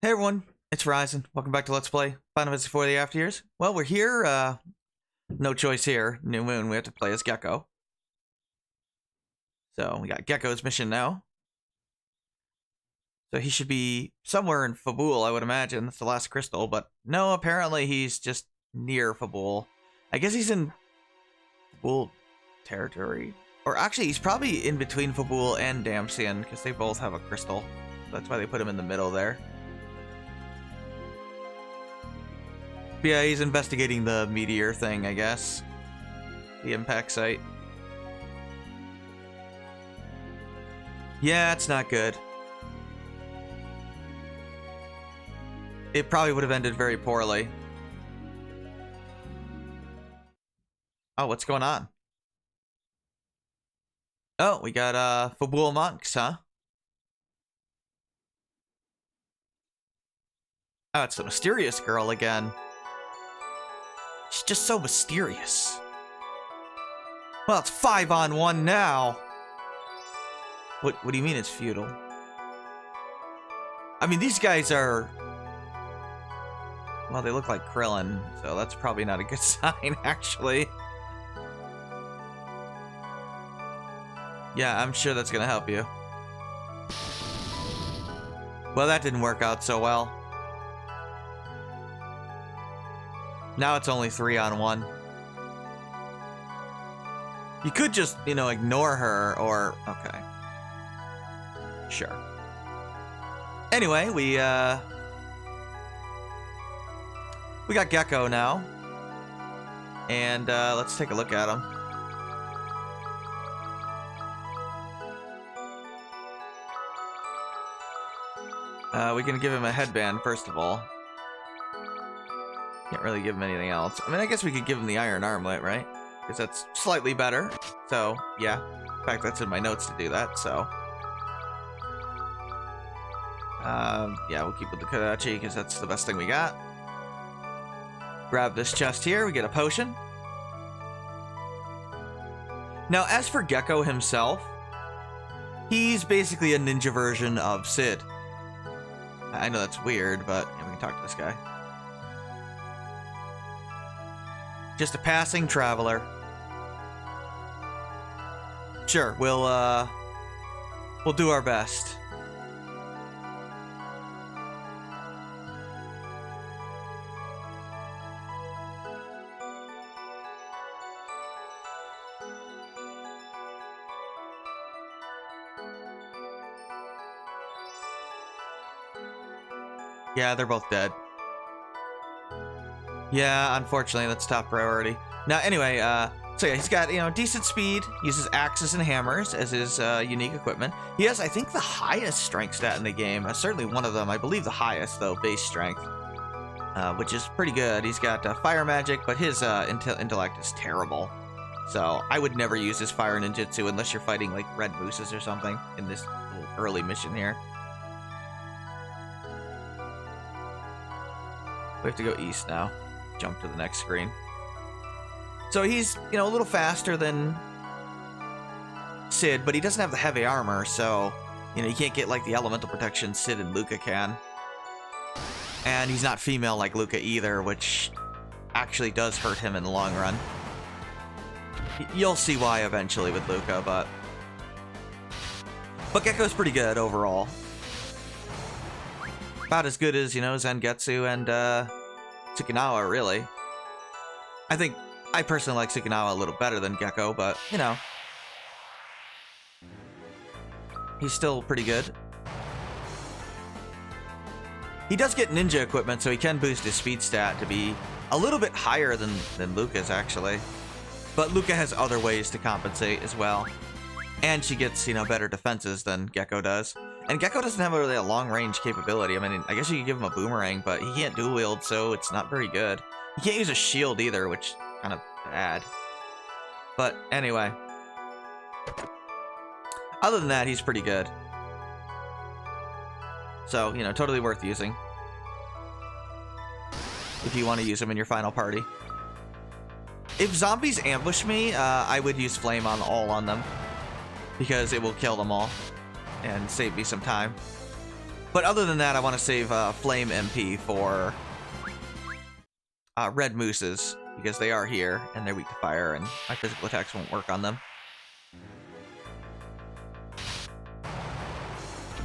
Hey everyone, it's Ryzen. Welcome back to Let's Play Final Fantasy IV: The After Years. Well, we're here, no choice here. New Moon, we have to play as Gekkou. So, we got Gekkou's mission now. So he should be somewhere in Fabul, I would imagine. That's the last crystal, but no, apparently he's just near Fabul. I guess he's in Fabul territory. Or actually, he's probably in between Fabul and Damcyan, because they both have a crystal. That's why they put him in the middle there. But yeah, he's investigating the meteor thing, I guess. The impact site. Yeah, it's not good. It probably would have ended very poorly. Oh, what's going on? Oh, we got Fabul monks, huh? Oh, it's the mysterious girl again. She's just so mysterious. Well, it's 5-on-1 now. What do you mean it's futile? I mean, these guys are... Well, they look like Krillin, so that's probably not a good sign, actually. Yeah, I'm sure that's gonna help you. Well, that didn't work out so well. Now it's only 3-on-1. You could just, you know, ignore her, or... Okay. Sure. Anyway, we got Gekkou now. And, let's take a look at him. We can give him a headband, first of all. Can't really give him anything else. I mean, I guess we could give him the iron armlet, right? Because that's slightly better. So, yeah. In fact, that's in my notes to do that, so... yeah, we'll keep with the Kodachi, because that's the best thing we got. Grab this chest here, we get a potion. Now, as for Gekkou himself, he's basically a ninja version of Sid. I know that's weird, but yeah, we can talk to this guy. Just a passing traveler. Sure, we'll do our best. Yeah, they're both dead. Yeah, unfortunately, that's top priority. Now, anyway, so yeah, he's got, you know, decent speed, uses axes and hammers as his unique equipment. He has, I think, the highest strength stat in the game. Certainly one of them, I believe the highest, though, base strength. Which is pretty good. He's got fire magic, but his intellect is terrible. So, I would never use his fire ninjutsu unless you're fighting, like, red mooses or something in this little early mission here. We have to go east now. Jump to the next screen. So he's, you know, a little faster than Sid, but he doesn't have the heavy armor, so, you know, you can't get, like, the elemental protection Sid and Luca can. And he's not female like Luca either, which actually does hurt him in the long run. You'll see why eventually with Luca, but Gekkou's pretty good overall. About as good as, you know, Zangetsu and Sukinawa, really. I personally like Sukinawa a little better than Gekkou, but, you know. He's still pretty good. He does get ninja equipment, so he can boost his speed stat to be a little bit higher than Luca's, actually. But Luca has other ways to compensate as well. And she gets, you know, better defenses than Gekkou does. And Gekkou doesn't have really a long-range capability. I mean, I guess you could give him a boomerang, but he can't dual-wield, so it's not very good. He can't use a shield either, which is kind of bad. But anyway. Other than that, he's pretty good. So, you know, totally worth using. If you want to use him in your final party. If zombies ambush me, I would use Flame on all on them. Because it will kill them all. And save me some time. But other than that, I want to save Flame MP for red mooses, because they are here, and they're weak to fire, and my physical attacks won't work on them.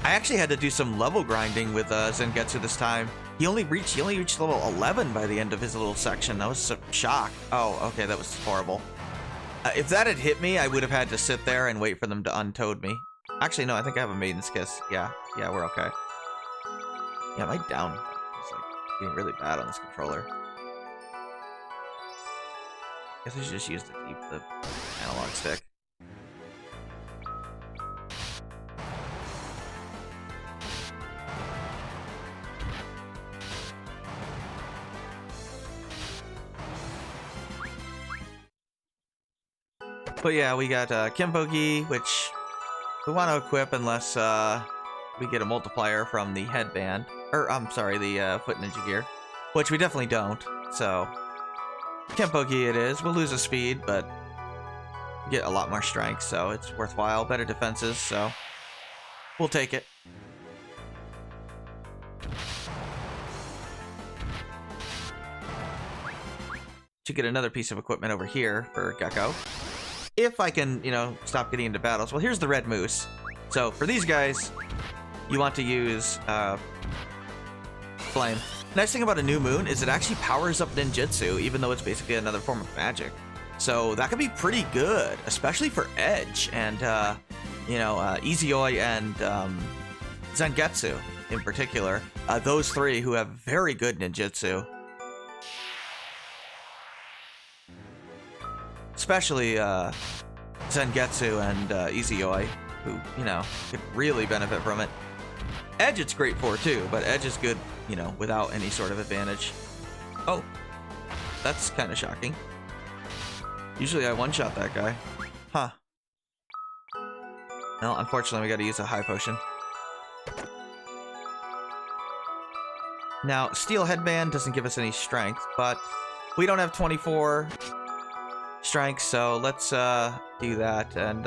I actually had to do some level grinding with Zangetsu this time. He only reached level 11 by the end of his little section. I was shocked. Oh, okay, that was horrible. If that had hit me, I would have had to sit there and wait for them to untoad me. Actually, no, I think I have a Maiden's Kiss. Yeah, we're okay. Yeah, my down is like getting really bad on this controller. I guess I should just use the analog stick. But yeah, we got Kenpogi, which we want to equip unless we get a multiplier from the headband. Or, I'm sorry, the foot ninja gear. Which we definitely don't, so... Kenpogi it is. We'll lose a speed, but get a lot more strength, so it's worthwhile. Better defenses, so we'll take it. Should get another piece of equipment over here for Gekkou. If I can, you know, stop getting into battles. Well, here's the red moose. So for these guys, you want to use Flame. Nice thing about a new moon is it actually powers up ninjutsu, even though it's basically another form of magic. So that could be pretty good, especially for Edge and, you know, Izuyoi and Zangetsu in particular. Those three who have very good ninjutsu. Especially Zangetsu and Izuyoi, who, you know, could really benefit from it. Edge it's great for too, but Edge is good, you know, without any sort of advantage. Oh, that's kind of shocking. Usually I one-shot that guy. Huh. Well, unfortunately we gotta use a high potion. Now, Steel Headband doesn't give us any strength, but we don't have 24 strength, so let's do that, and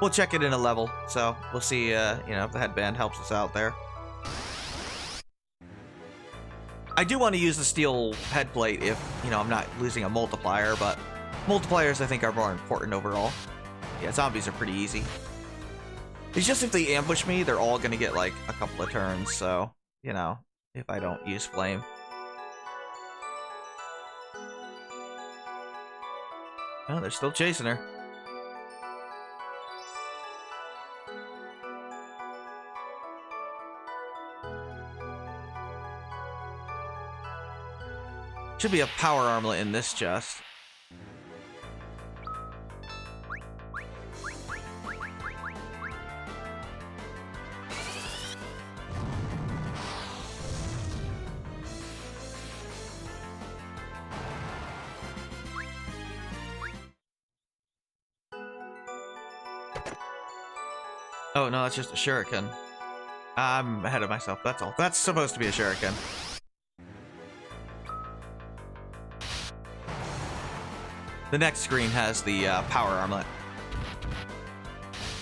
we'll check it in a level, so we'll see, you know, if the headband helps us out there. I do want to use the steel headplate if, you know, I'm not losing a multiplier, but multipliers I think are more important overall. Yeah, zombies are pretty easy. It's just if they ambush me, they're all gonna get like a couple of turns, so, you know, if I don't use flame. Oh, they're still chasing her. Should be a power armlet in this chest. Oh, no, that's just a shuriken. I'm ahead of myself, that's all. That's supposed to be a shuriken. The next screen has the power armlet.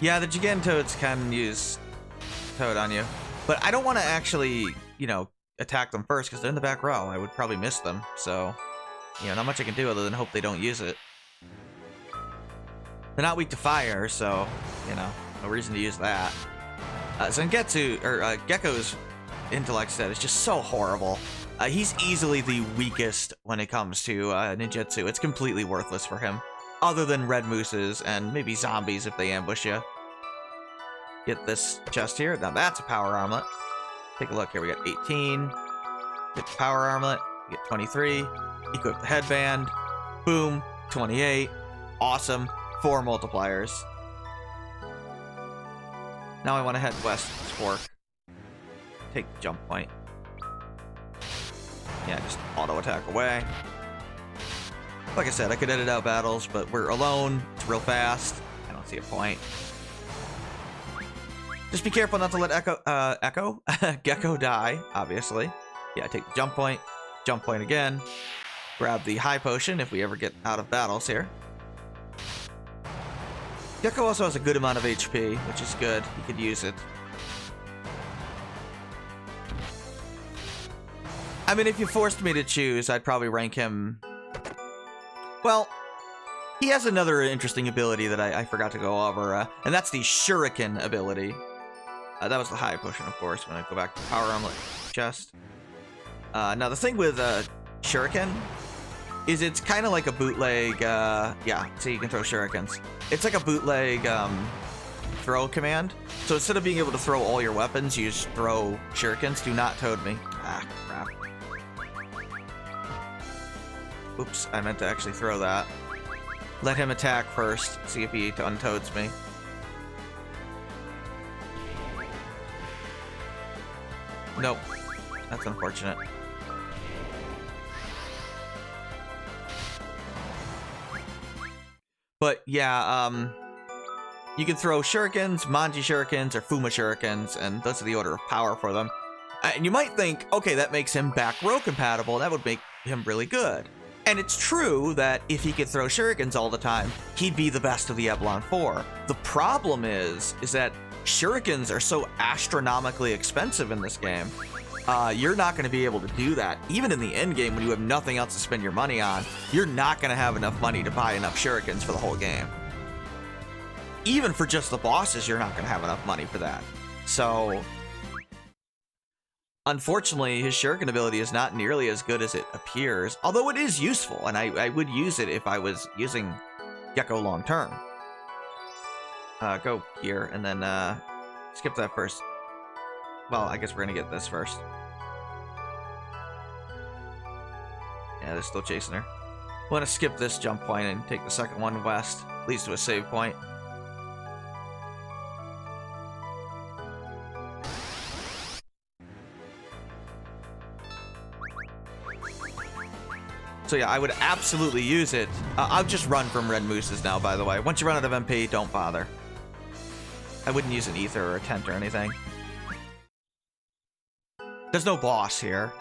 Yeah, the Gigantoads can use Toad on you. But I don't want to actually, you know, attack them first because they're in the back row. I would probably miss them. So, you know, not much I can do other than hope they don't use it. They're not weak to fire, so, you know, no reason to use that. Zangetsu, or Gekkou's intellect set is just so horrible. He's easily the weakest when it comes to ninjutsu. It's completely worthless for him. Other than red mooses and maybe zombies if they ambush you. Get this chest here. Now that's a power armlet. Take a look here. We got 18. Get the power armlet. We get 23. Equip the headband. Boom. 28. Awesome. 4 multipliers. Now I want to head west to Spork. Take the jump point. Yeah, just auto attack away. Like I said, I could edit out battles, but we're alone. It's real fast. I don't see a point. Just be careful not to let Gekkou die, obviously. Yeah, take the jump point again. Grab the high potion if we ever get out of battles here. Gekkou also has a good amount of HP, which is good. You could use it. I mean, if you forced me to choose, I'd probably rank him... Well, he has another interesting ability that I forgot to go over, and that's the Shuriken ability. That was the high potion, of course, when I go back to Power Armlet chest. Now, the thing with Shuriken is it's kind of like a bootleg... yeah, so you can throw Shurikens. It's like a bootleg throw command. So instead of being able to throw all your weapons, you just throw Shurikens. Do not toad me. Ah, crap. Oops, I meant to actually throw that. Let him attack first, see if he untoads me. Nope. That's unfortunate. But yeah, you can throw Shurikens, Manji Shurikens, or Fuma Shurikens, and those are the order of power for them. And you might think, okay, that makes him back row compatible. That would make him really good. And it's true that if he could throw Shurikens all the time, he'd be the best of the Eblon 4. The problem is that Shurikens are so astronomically expensive in this game. You're not going to be able to do that. Even in the end game, when you have nothing else to spend your money on, you're not going to have enough money to buy enough Shurikens for the whole game. Even for just the bosses, you're not going to have enough money for that. So... unfortunately, his Shuriken ability is not nearly as good as it appears, although it is useful, and I would use it if I was using Gekkou long term. Go here, and then skip that first. Well, I guess we're gonna get this first. Yeah, they're still chasing her. I want to skip this jump point and take the second one west. Leads to a save point. So yeah, I would absolutely use it. I'll just run from red mooses now, by the way. Once you run out of MP, don't bother. I wouldn't use an ether or a tent or anything. There's no boss here.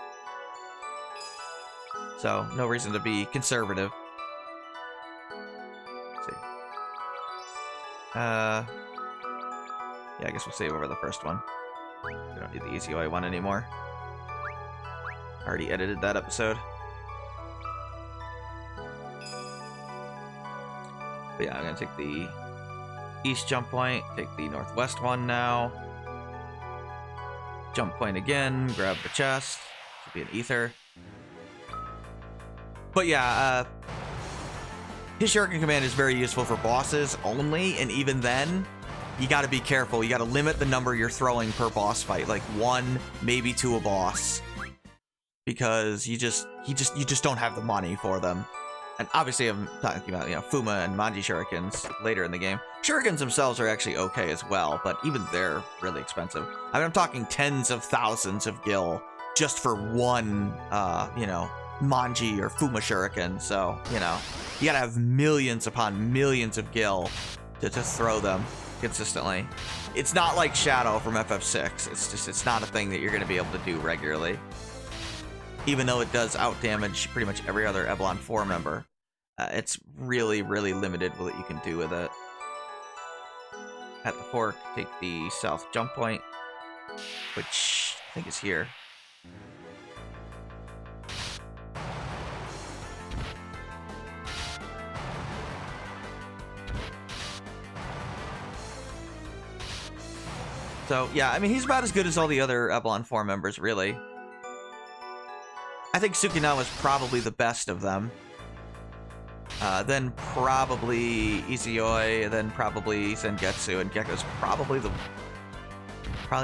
So, no reason to be conservative. Let's see. Yeah, I guess we'll save over the first one. We don't need the easy way one anymore. Already edited that episode. But yeah, I'm gonna take the east jump point, take the northwest one now. Jump point again, grab the chest. Should be an ether. But yeah, his Shuriken command is very useful for bosses only, and even then, you gotta be careful. You gotta limit the number you're throwing per boss fight, like 1, maybe 2 a boss. Because you just don't have the money for them. And obviously I'm talking about, you know, Fuma and Manji Shurikens later in the game. Shurikens themselves are actually okay as well, but even they're really expensive. I mean, I'm talking tens of thousands of gil just for one, you know, Manji or Fuma Shuriken. So, you know, you gotta have millions upon millions of gil to throw them consistently. It's not like Shadow from FF6. It's not a thing that you're gonna be able to do regularly. Even though it does outdamage pretty much every other Eblon 4 member, it's really, really limited what you can do with it. At the fork, take the south jump point, which I think is here. So, yeah, I mean, he's about as good as all the other Eblon 4 members, really. I think Sukuna was probably the best of them. Then probably Izuyoi, then probably Zangetsu, and Gekkou's probably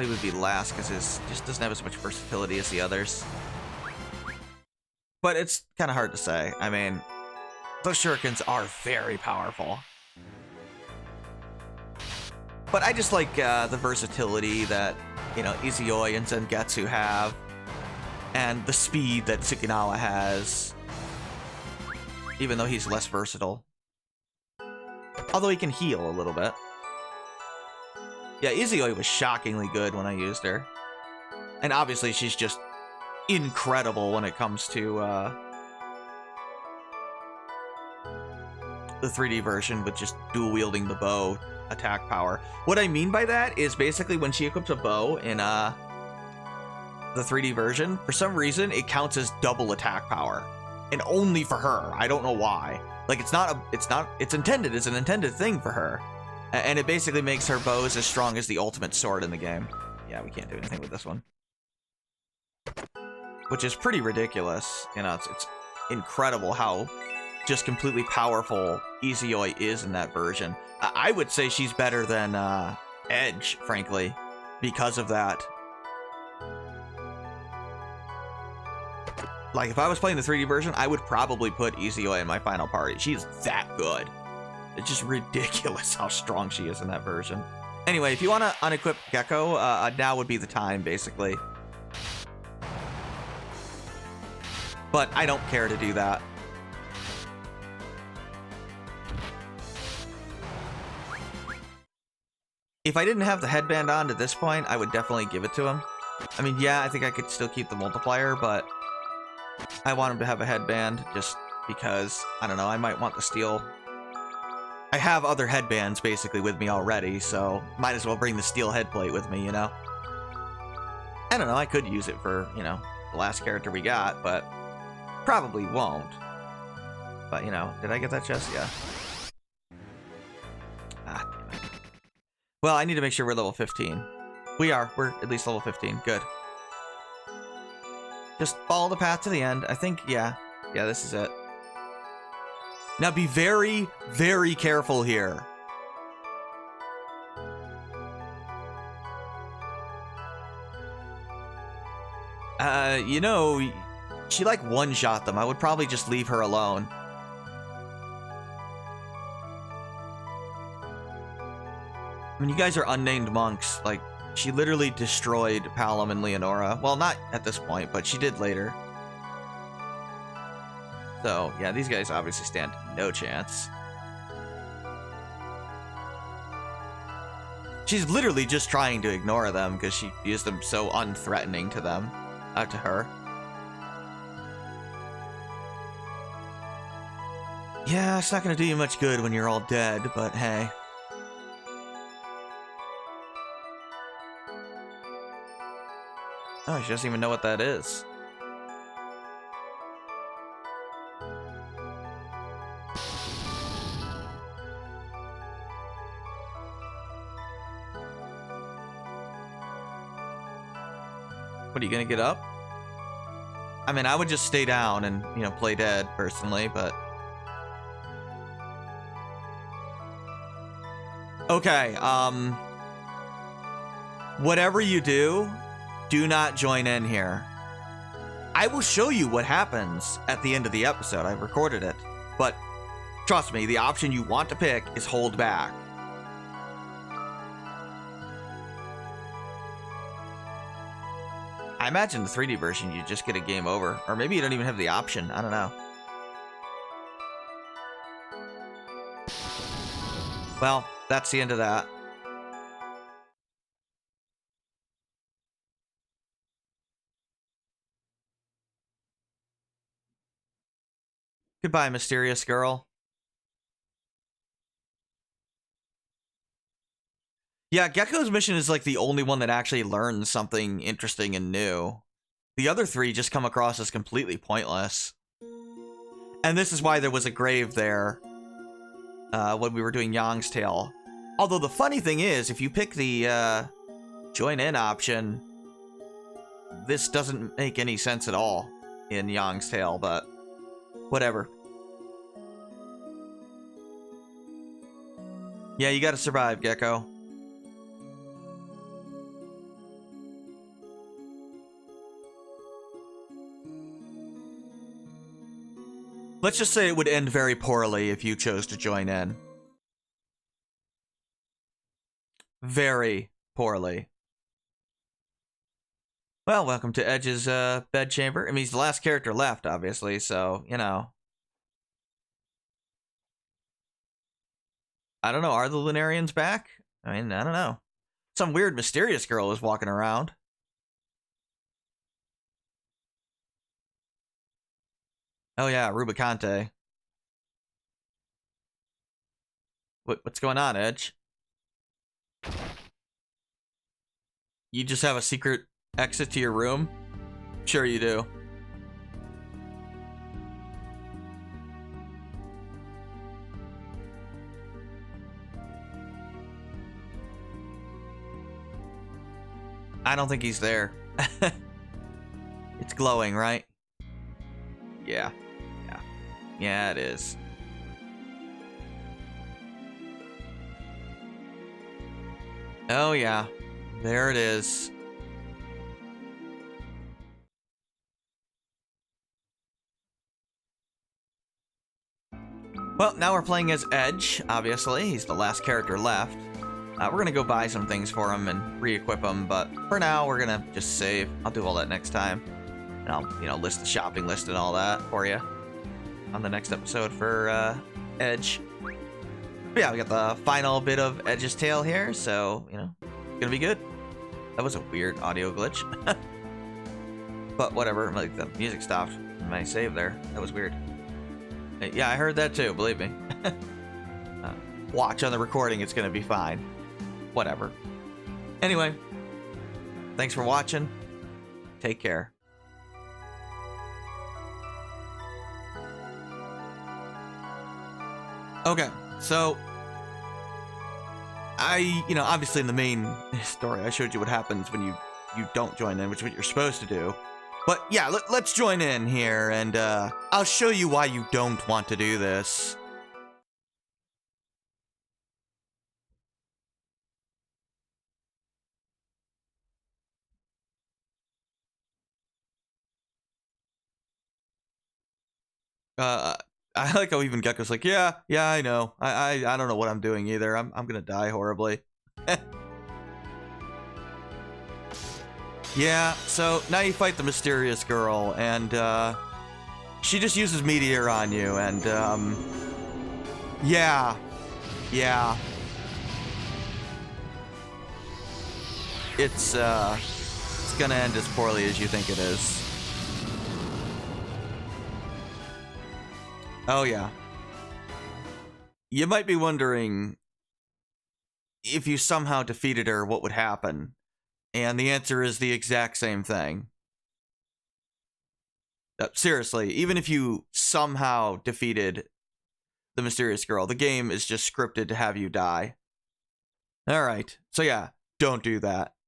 would be last because his just doesn't have as much versatility as the others. But it's kind of hard to say. I mean, those Shurikens are very powerful. But I just like the versatility that, you know, Izuyoi and Zangetsu have. And the speed that Sukuna has, even though he's less versatile. Although he can heal a little bit. Yeah, Izuyoi was shockingly good when I used her. And obviously she's just incredible when it comes to the 3D version with just dual-wielding the bow attack power. What I mean by that is basically when she equips a bow in the 3D version, for some reason, it counts as double attack power. And only for her. I don't know why. Like, it's intended as an intended thing for her. And it basically makes her bows as strong as the ultimate sword in the game. Yeah, we can't do anything with this one. Which is pretty ridiculous. You know, it's incredible how just completely powerful Izoi is in that version. I would say she's better than Edge, frankly, because of that. Like, if I was playing the 3D version, I would probably put Izoi in my final party. She's that good. It's just ridiculous how strong she is in that version. Anyway, if you want to unequip Gekkou, now would be the time, basically. But I don't care to do that. If I didn't have the headband on to this point, I would definitely give it to him. I mean, yeah, I think I could still keep the multiplier, but I want him to have a headband just because, I don't know, I might want the steel. I have other headbands basically with me already, so might as well bring the steel headplate with me, you know? I don't know, I could use it for, you know, the last character we got, but probably won't. But, you know, did I get that chest? Yeah. Ah, damn it. Well, I need to make sure we're level 15. We are. We're at least level 15. Good. Just follow the path to the end. I think, yeah. Yeah, this is it. Now be very, very careful here. You know, she like one-shot them. I would probably just leave her alone. I mean, you guys are unnamed monks. Like, she literally destroyed Palom and Leonora. Well, not at this point, but she did later. So, yeah, these guys obviously stand no chance. She's literally just trying to ignore them because she views them so unthreatening to them, to her. Yeah, it's not going to do you much good when you're all dead, but hey. Oh, she doesn't even know what that is. What, are you gonna get up? I mean, I would just stay down and, you know, play dead, personally, but... Okay, whatever you do not join in here. I will show you what happens at the end of the episode. I've recorded it. But, trust me, the option you want to pick is hold back. I imagine the 3D version, you just get a game over. Or maybe you don't even have the option. I don't know. Well, that's the end of that. Goodbye, mysterious girl. Yeah, Gekkou's mission is like the only one that actually learns something interesting and new. The other three just come across as completely pointless. And this is why there was a grave there when we were doing Yang's Tale. Although the funny thing is, if you pick the join in option, this doesn't make any sense at all in Yang's Tale, but whatever. Yeah, you gotta survive, Gekkou. Let's just say it would end very poorly if you chose to join in. Very poorly. Well, welcome to Edge's bedchamber. I mean, he's the last character left, obviously, so, you know. I don't know, are the Lunarians back? I mean, I don't know. Some weird mysterious girl is walking around. Oh yeah, Rubicante. What's going on, Edge? You just have a secret exit to your room? Sure you do. I don't think he's there. It's glowing, right? Yeah. Yeah. Yeah, it is. Oh, yeah. There it is. Well, now we're playing as Edge, obviously. He's the last character left. We're going to go buy some things for him and re-equip him, but for now, we're going to just save. I'll do all that next time. And I'll, list the shopping list and all that for you on the next episode for Edge. But yeah, we got the final bit of Edge's tail here, so, it's gonna be good. That was a weird audio glitch. But whatever, like the music stopped in my save there. That was weird. Yeah, I heard that too, believe me. Watch on the recording, it's gonna be fine. Whatever. Anyway, thanks for watching. Take care. Okay, so obviously in the main story, I showed you what happens when you don't join in, which is what you're supposed to do. But yeah, let's join in here, and I'll show you why you don't want to do this. I like how even Gekkou's like, yeah, I know. I don't know what I'm doing either. I'm gonna die horribly. Yeah, so now you fight the mysterious girl, and she just uses meteor on you, and yeah. It's gonna end as poorly as you think it is. Oh, yeah. You might be wondering if you somehow defeated her, what would happen? And the answer is the exact same thing. Seriously, even if you somehow defeated the mysterious girl, the game is just scripted to have you die. Alright, so yeah, don't do that.